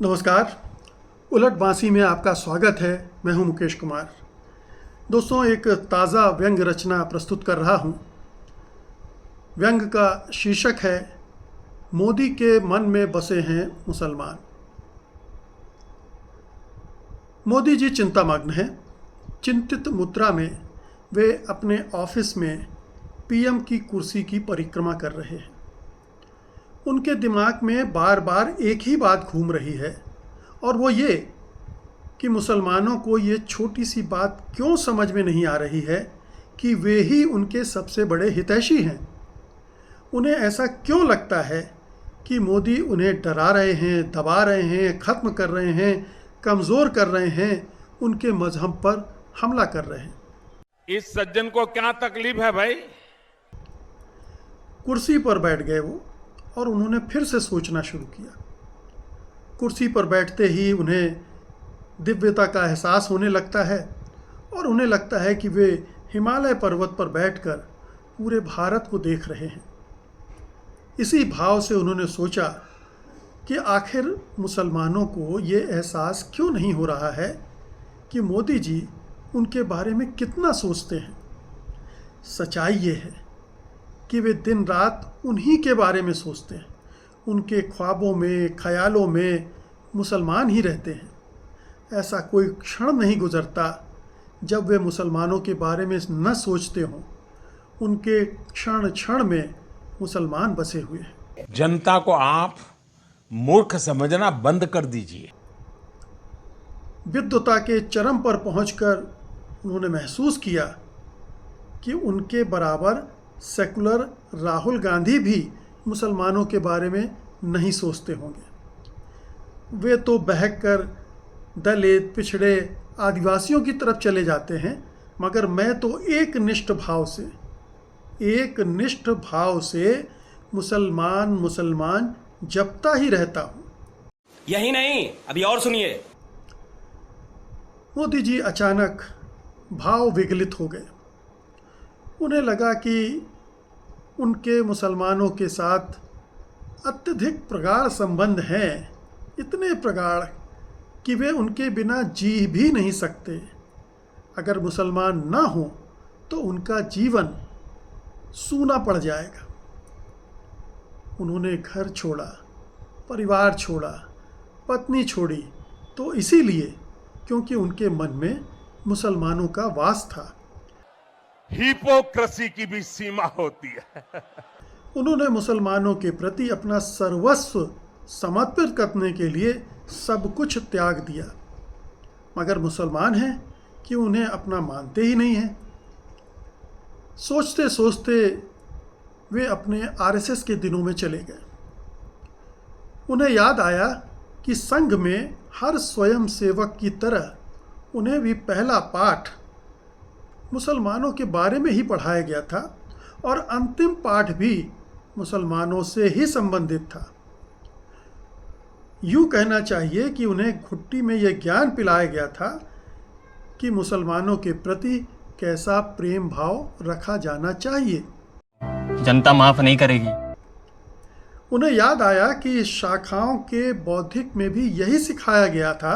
नमस्कार। उलट बांसी में आपका स्वागत है। मैं हूं मुकेश कुमार। दोस्तों, एक ताज़ा व्यंग रचना प्रस्तुत कर रहा हूं। व्यंग का शीर्षक है मोदी के मन में बसे हैं मुसलमान। मोदी जी चिंतामग्न हैं। चिंतित मुद्रा में वे अपने ऑफिस में पीएम की कुर्सी की परिक्रमा कर रहे हैं। उनके दिमाग में बार बार एक ही बात घूम रही है, और वो ये कि मुसलमानों को ये छोटी सी बात क्यों समझ में नहीं आ रही है कि वे ही उनके सबसे बड़े हितैषी हैं। उन्हें ऐसा क्यों लगता है कि मोदी उन्हें डरा रहे हैं, दबा रहे हैं, ख़त्म कर रहे हैं, कमज़ोर कर रहे हैं, उनके मजहब पर हमला कर रहे हैं। इस सज्जन को क्या तकलीफ है भाई? कुर्सी पर बैठ गए वो, और उन्होंने फिर से सोचना शुरू किया। कुर्सी पर बैठते ही उन्हें दिव्यता का एहसास होने लगता है, और उन्हें लगता है कि वे हिमालय पर्वत पर बैठकर पूरे भारत को देख रहे हैं। इसी भाव से उन्होंने सोचा कि आखिर मुसलमानों को ये एहसास क्यों नहीं हो रहा है कि मोदी जी उनके बारे में कितना सोचते हैं। सच्चाई ये है कि वे दिन रात उन्हीं के बारे में सोचते हैं। उनके ख्वाबों में, ख्यालों में मुसलमान ही रहते हैं। ऐसा कोई क्षण नहीं गुजरता जब वे मुसलमानों के बारे में न सोचते हों। उनके क्षण क्षण में मुसलमान बसे हुए हैं। जनता को आप मूर्ख समझना बंद कर दीजिए। विद्वता के चरम पर पहुंचकर उन्होंने महसूस किया कि उनके बराबर सेकुलर राहुल गांधी भी मुसलमानों के बारे में नहीं सोचते होंगे। वे तो बहककर दलित, पिछड़े, आदिवासियों की तरफ चले जाते हैं, मगर मैं तो एक निष्ठ भाव से मुसलमान मुसलमान जपता ही रहता हूँ। यही नहीं, अभी और सुनिए। मोदी जी अचानक भाव विगलित हो गए। उन्हें लगा कि उनके मुसलमानों के साथ अत्यधिक प्रगाढ़ संबंध हैं, इतने प्रगाढ़ कि वे उनके बिना जी भी नहीं सकते। अगर मुसलमान ना हो तो उनका जीवन सूना पड़ जाएगा। उन्होंने घर छोड़ा, परिवार छोड़ा, पत्नी छोड़ी, तो इसीलिए क्योंकि उनके मन में मुसलमानों का वास था। हिपोक्रेसी की भी सीमा होती है। उन्होंने मुसलमानों के प्रति अपना सर्वस्व समर्पित करने के लिए सब कुछ त्याग दिया, मगर मुसलमान हैं कि उन्हें अपना मानते ही नहीं हैं। सोचते सोचते वे अपने आरएसएस के दिनों में चले गए। उन्हें याद आया कि संघ में हर स्वयं सेवक की तरह उन्हें भी पहला पाठ मुसलमानों के बारे में ही पढ़ाया गया था, और अंतिम पाठ भी मुसलमानों से ही संबंधित था। यूँ कहना चाहिए कि उन्हें घुट्टी में यह ज्ञान पिलाया गया था कि मुसलमानों के प्रति कैसा प्रेम भाव रखा जाना चाहिए। जनता माफ नहीं करेगी। उन्हें याद आया कि शाखाओं के बौद्धिक में भी यही सिखाया गया था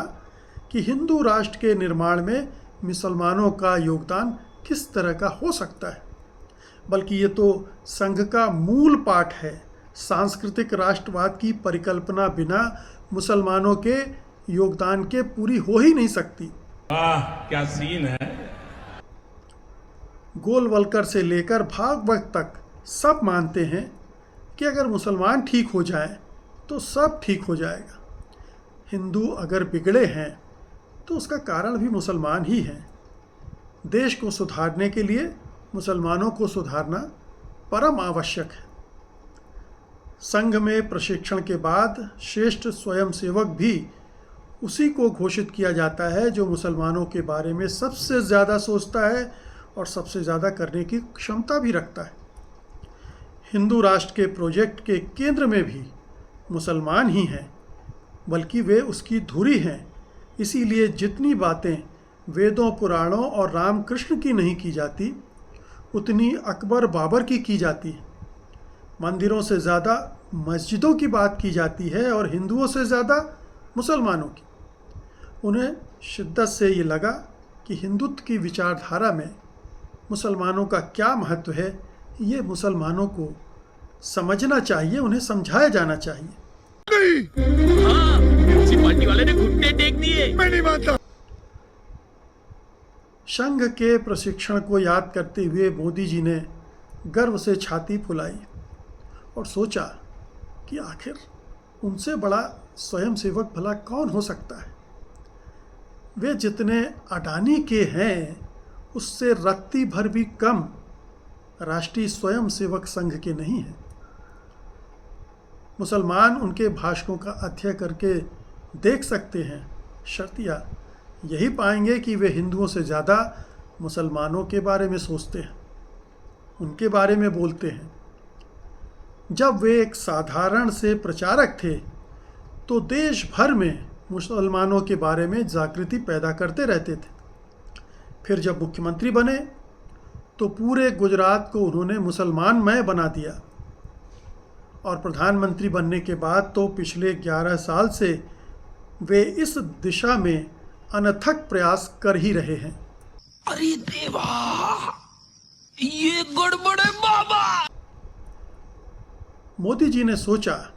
कि हिंदू राष्ट्र के निर्माण में मुसलमानों का योगदान किस तरह का हो सकता है। बल्कि ये तो संघ का मूल पाठ है। सांस्कृतिक राष्ट्रवाद की परिकल्पना बिना मुसलमानों के योगदान के पूरी हो ही नहीं सकती। वाह, क्या सीन है। गोलवलकर से लेकर भागवत तक सब मानते हैं कि अगर मुसलमान ठीक हो जाए तो सब ठीक हो जाएगा। हिंदू अगर बिगड़े हैं तो उसका कारण भी मुसलमान ही हैं। देश को सुधारने के लिए मुसलमानों को सुधारना परम आवश्यक है। संघ में प्रशिक्षण के बाद श्रेष्ठ स्वयंसेवक भी उसी को घोषित किया जाता है जो मुसलमानों के बारे में सबसे ज़्यादा सोचता है और सबसे ज़्यादा करने की क्षमता भी रखता है। हिंदू राष्ट्र के प्रोजेक्ट के केंद्र में भी मुसलमान ही हैं, बल्कि वे उसकी धुरी हैं। इसीलिए जितनी बातें वेदों, पुराणों और रामकृष्ण की नहीं की जाती, उतनी अकबर बाबर की जाती है। मंदिरों से ज़्यादा मस्जिदों की बात की जाती है और हिंदुओं से ज़्यादा मुसलमानों की। उन्हें शिद्दत से ये लगा कि हिंदुत्व की विचारधारा में मुसलमानों का क्या महत्व है, ये मुसलमानों को समझना चाहिए, उन्हें समझाया जाना चाहिए। पार्टी वाले ने घुटने टेक दिए। मैं नहीं मानता। संघ के प्रशिक्षण को याद करते हुए मोदी जी ने गर्व से छाती फुलाई और सोचा कि आखिर उनसे बड़ा स्वयंसेवक भला कौन हो सकता है। वे जितने अडानी के हैं उससे रत्ती भर भी कम राष्ट्रीय स्वयंसेवक संघ के नहीं हैं। मुसलमान उनके भाषणों का अध्ययन करके देख सकते हैं, शर्तिया यही पाएंगे कि वे हिंदुओं से ज़्यादा मुसलमानों के बारे में सोचते हैं, उनके बारे में बोलते हैं। जब वे एक साधारण से प्रचारक थे तो देश भर में मुसलमानों के बारे में जागृति पैदा करते रहते थे। फिर जब मुख्यमंत्री बने तो पूरे गुजरात को उन्होंने मुसलमानमय बना दिया और प्रधानमंत्री बनने के बाद तो पिछले 11 साल से वे इस दिशा में अनथक प्रयास कर ही रहे हैं। अरे देवा, ये गड़बड़ है बाबा। मोदी जी ने सोचा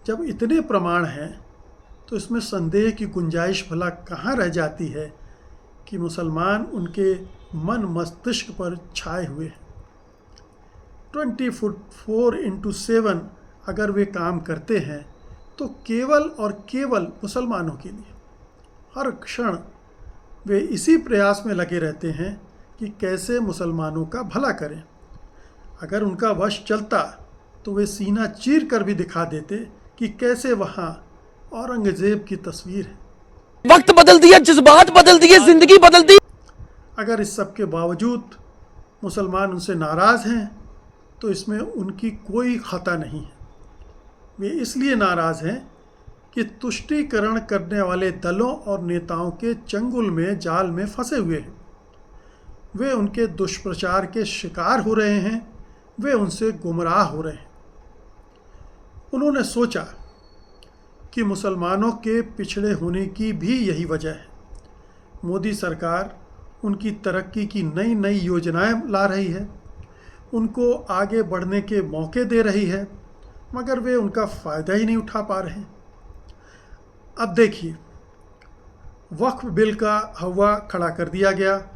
जब इतने प्रमाण हैं तो इसमें संदेह की गुंजाइश भला कहाँ रह जाती है कि मुसलमान उनके मन मस्तिष्क पर छाए हुए हैं। 24/7 अगर वे काम करते हैं तो केवल और केवल मुसलमानों के लिए। हर क्षण वे इसी प्रयास में लगे रहते हैं कि कैसे मुसलमानों का भला करें। अगर उनका वश चलता तो वे सीना चीर कर भी दिखा देते कि कैसे वहाँ औरंगजेब की तस्वीर है। वक्त बदल दिया, जज्बात बदल दिए, जिंदगी बदल दी। अगर इस सब के बावजूद मुसलमान उनसे नाराज़ हैं तो इसमें उनकी कोई खता नहीं है। वे इसलिए नाराज़ हैं कि तुष्टीकरण करने वाले दलों और नेताओं के चंगुल में, जाल में फंसे हुए हैं। वे उनके दुष्प्रचार के शिकार हो रहे हैं, वे उनसे गुमराह हो रहे हैं। उन्होंने सोचा कि मुसलमानों के पिछड़े होने की भी यही वजह है। मोदी सरकार उनकी तरक्की की नई नई योजनाएं ला रही है, उनको आगे बढ़ने के मौके दे रही है, मगर वे उनका फ़ायदा ही नहीं उठा पा रहे हैं। अब देखिए, वक्फ बिल का हवा खड़ा कर दिया गया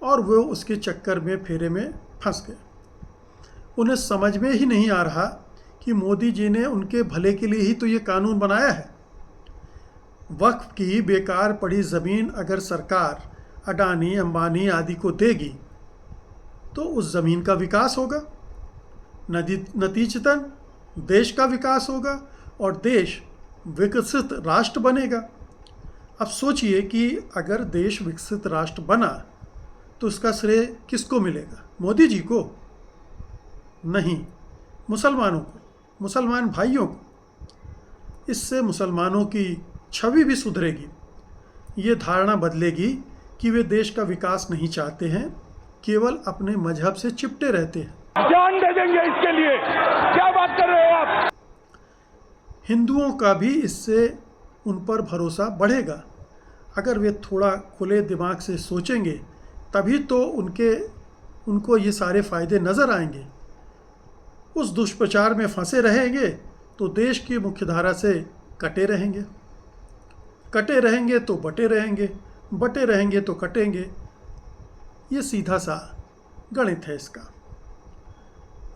और वो उसके चक्कर में, फेरे में फंस गए। उन्हें समझ में ही नहीं आ रहा कि मोदी जी ने उनके भले के लिए ही तो ये कानून बनाया है। वक्फ की बेकार पड़ी ज़मीन अगर सरकार अडानी, अंबानी आदि को देगी तो उस ज़मीन का विकास होगा, नतीजतन देश का विकास होगा और देश विकसित राष्ट्र बनेगा। अब सोचिए कि अगर देश विकसित राष्ट्र बना तो इसका श्रेय किसको मिलेगा? मोदी जी को? नहीं, मुसलमानों को, मुसलमान भाइयों को। इससे मुसलमानों की छवि भी सुधरेगी, ये धारणा बदलेगी कि वे देश का विकास नहीं चाहते हैं, केवल अपने मजहब से चिपटे रहते हैं। जान दे देंगे इसके लिए, क्या बात कर रहे हो आप? हिंदुओं का भी इससे उन पर भरोसा बढ़ेगा। अगर वे थोड़ा खुले दिमाग से सोचेंगे तभी तो उनको ये सारे फ़ायदे नज़र आएंगे। उस दुष्प्रचार में फंसे रहेंगे तो देश की मुख्यधारा से कटे रहेंगे, कटे रहेंगे तो बटे रहेंगे, बटे रहेंगे तो कटेंगे। ये सीधा सा गणित है इसका।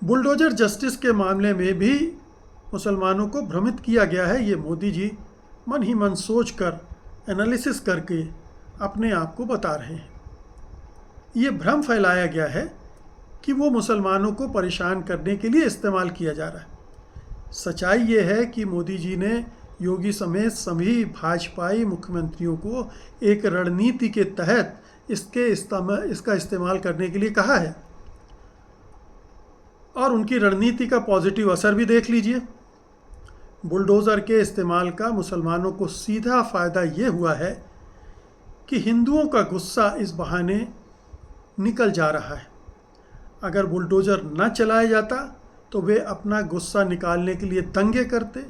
बुलडोजर जस्टिस के मामले में भी मुसलमानों को भ्रमित किया गया है। ये मोदी जी मन ही मन सोच कर, एनालिसिस करके अपने आप को बता रहे हैं। ये भ्रम फैलाया गया है कि वो मुसलमानों को परेशान करने के लिए इस्तेमाल किया जा रहा है। सच्चाई ये है कि मोदी जी ने योगी समेत सभी भाजपाई मुख्यमंत्रियों को एक रणनीति के तहत इसका इस्तेमाल करने के लिए कहा है और उनकी रणनीति का पॉजिटिव असर भी देख लीजिए। बुलडोज़र के इस्तेमाल का मुसलमानों को सीधा फ़ायदा ये हुआ है कि हिंदुओं का गुस्सा इस बहाने निकल जा रहा है। अगर बुलडोज़र न चलाया जाता तो वे अपना गुस्सा निकालने के लिए दंगे करते,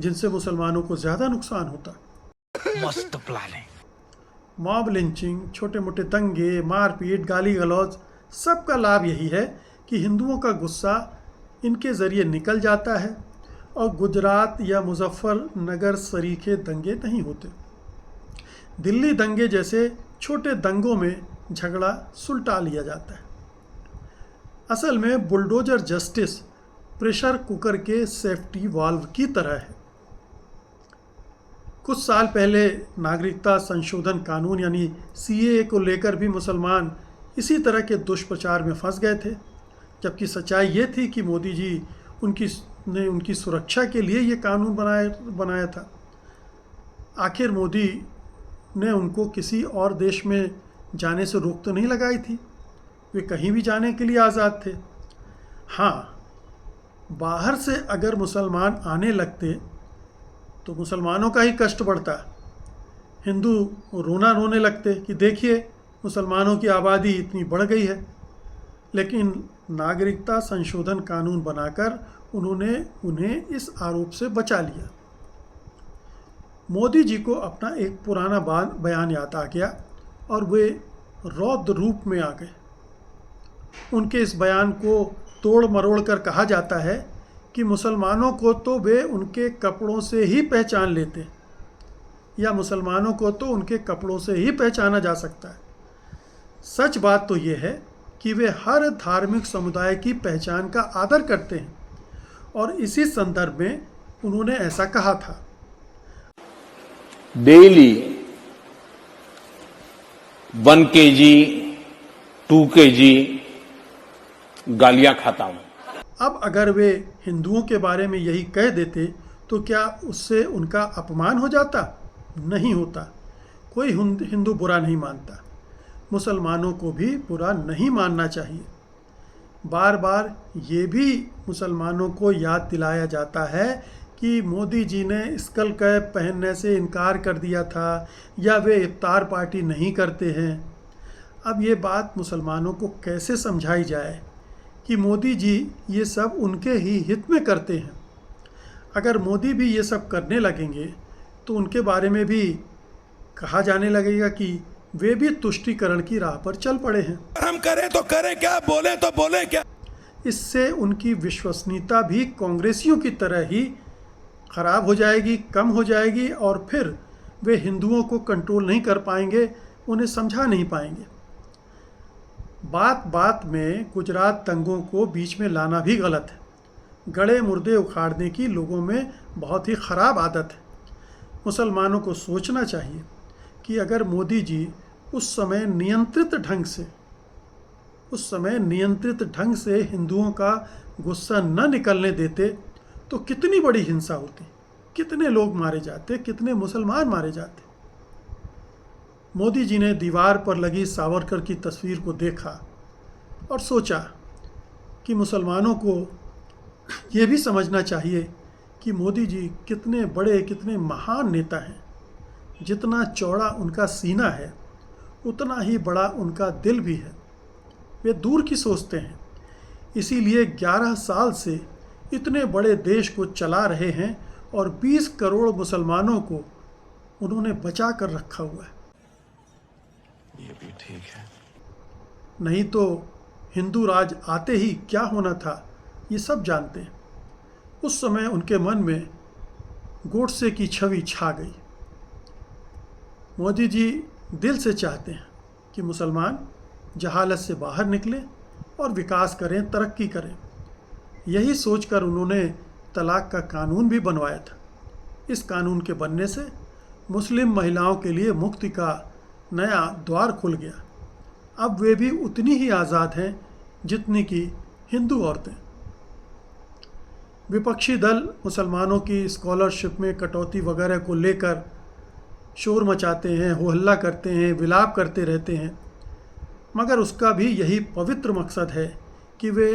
जिनसे मुसलमानों को ज़्यादा नुकसान होता। मस्त प्लान है। मॉब लिंचिंग, छोटे मोटे दंगे, मारपीट, गाली गलौज, सबका लाभ यही है कि हिंदुओं का गुस्सा इनके ज़रिए निकल जाता है और गुजरात या मुजफ्फरनगर सरीखे दंगे नहीं होते। दिल्ली दंगे जैसे छोटे दंगों में झगड़ा सुलटा लिया जाता है। असल में बुलडोजर जस्टिस प्रेशर कुकर के सेफ्टी वाल्व की तरह है। कुछ साल पहले नागरिकता संशोधन कानून यानी सीएए को लेकर भी मुसलमान इसी तरह के दुष्प्रचार में फंस गए थे, जबकि सच्चाई ये थी कि मोदी जी ने उनकी सुरक्षा के लिए ये कानून बनाया था। आखिर मोदी ने उनको किसी और देश में जाने से रोक तो नहीं लगाई थी, वे कहीं भी जाने के लिए आज़ाद थे। हाँ, बाहर से अगर मुसलमान आने लगते तो मुसलमानों का ही कष्ट बढ़ता। हिंदू रोने लगते कि देखिए मुसलमानों की आबादी इतनी बढ़ गई है। लेकिन नागरिकता संशोधन कानून बनाकर उन्होंने उन्हें इस आरोप से बचा लिया। मोदी जी को अपना एक पुराना बयान याद आ गया और वे रौद्र रूप में आ गए। उनके इस बयान को तोड़ मरोड़ कर कहा जाता है कि मुसलमानों को तो वे उनके कपड़ों से ही पहचान लेते, या मुसलमानों को तो उनके कपड़ों से ही पहचाना जा सकता है। सच बात तो ये है कि वे हर धार्मिक समुदाय की पहचान का आदर करते हैं और इसी संदर्भ में उन्होंने ऐसा कहा था। डेली 1 kg 2 kg गालियां खाता हूं। अब अगर वे हिंदुओं के बारे में यही कह देते तो क्या उससे उनका अपमान हो जाता? नहीं होता। कोई हिंदू बुरा नहीं मानता। मुसलमानों को भी बुरा नहीं मानना चाहिए। बार बार ये भी मुसलमानों को याद दिलाया जाता है कि मोदी जी ने स्कल कैप पहनने से इनकार कर दिया था या वे इफ्तार पार्टी नहीं करते हैं। अब ये बात मुसलमानों को कैसे समझाई जाए कि मोदी जी ये सब उनके ही हित में करते हैं। अगर मोदी भी ये सब करने लगेंगे तो उनके बारे में भी कहा जाने लगेगा कि वे भी तुष्टीकरण की राह पर चल पड़े हैं। हम करें तो करें क्या, बोले तो बोले क्या। इससे उनकी विश्वसनीयता भी कांग्रेसियों की तरह ही खराब हो जाएगी, कम हो जाएगी और फिर वे हिंदुओं को कंट्रोल नहीं कर पाएंगे, उन्हें समझा नहीं पाएंगे। बात बात में गुजरात दंगों को बीच में लाना भी गलत है। गड़े मुर्दे उखाड़ने की लोगों में बहुत ही ख़राब आदत है। मुसलमानों को सोचना चाहिए कि अगर मोदी जी उस समय नियंत्रित ढंग से हिंदुओं का गुस्सा न निकलने देते तो कितनी बड़ी हिंसा होती, कितने लोग मारे जाते, कितने मुसलमान मारे जाते। मोदी जी ने दीवार पर लगी सावरकर की तस्वीर को देखा और सोचा कि मुसलमानों को ये भी समझना चाहिए कि मोदी जी कितने बड़े, कितने महान नेता हैं। जितना चौड़ा उनका सीना है उतना ही बड़ा उनका दिल भी है। वे दूर की सोचते हैं, इसीलिए 11 साल से इतने बड़े देश को चला रहे हैं और 20 करोड़ मुसलमानों को उन्होंने बचा कर रखा हुआ है। ये भी ठीक है। नहीं तो हिंदू राज आते ही क्या होना था ये सब जानते हैं। उस समय उनके मन में गोडसे की छवि छा गई। मोदी जी दिल से चाहते हैं कि मुसलमान जहालत से बाहर निकलें और विकास करें, तरक्की करें। यही सोचकर उन्होंने तलाक का कानून भी बनवाया था। इस कानून के बनने से मुस्लिम महिलाओं के लिए मुक्ति का नया द्वार खुल गया। अब वे भी उतनी ही आज़ाद हैं जितनी कि हिंदू औरतें। विपक्षी दल मुसलमानों की स्कॉलरशिप में कटौती वगैरह को लेकर शोर मचाते हैं, हो हल्ला करते हैं, विलाप करते रहते हैं, मगर उसका भी यही पवित्र मकसद है कि वे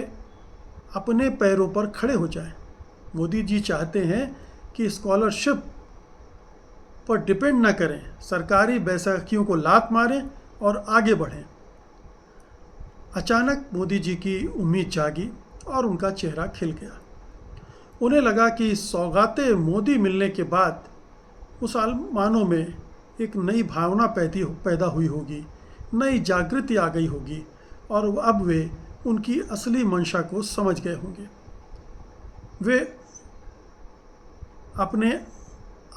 अपने पैरों पर खड़े हो जाएं। मोदी जी चाहते हैं कि स्कॉलरशिप पर डिपेंड ना करें, सरकारी बैसाखियों को लात मारें और आगे बढ़ें। अचानक मोदी जी की उम्मीद जागी और उनका चेहरा खिल गया। उन्हें लगा कि सौगाते मोदी मिलने के बाद मुसलमानों में एक नई भावना पैदा हुई होगी, नई जागृति आ गई होगी और अब वे उनकी असली मंशा को समझ गए होंगे। वे अपने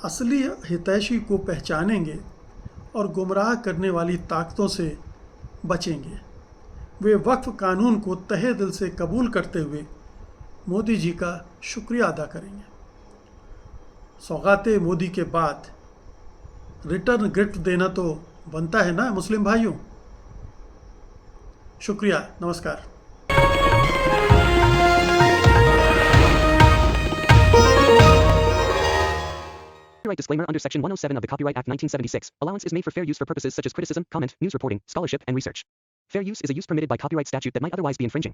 असली हितैषी को पहचानेंगे और गुमराह करने वाली ताकतों से बचेंगे। वे वक्फ कानून को तहे दिल से कबूल करते हुए मोदी जी का शुक्रिया अदा करेंगे। सौगाते मोदी के बाद रिटर्न गिफ्ट देना तो बनता है ना मुस्लिम भाइयों। शुक्रिया, नमस्कार। Copyright disclaimer under Section 107 of the Copyright Act 1976. Allowance is made for fair use for purposes such as criticism, comment, news reporting, scholarship, and research. Fair use is a use permitted by copyright statute that might otherwise be infringing.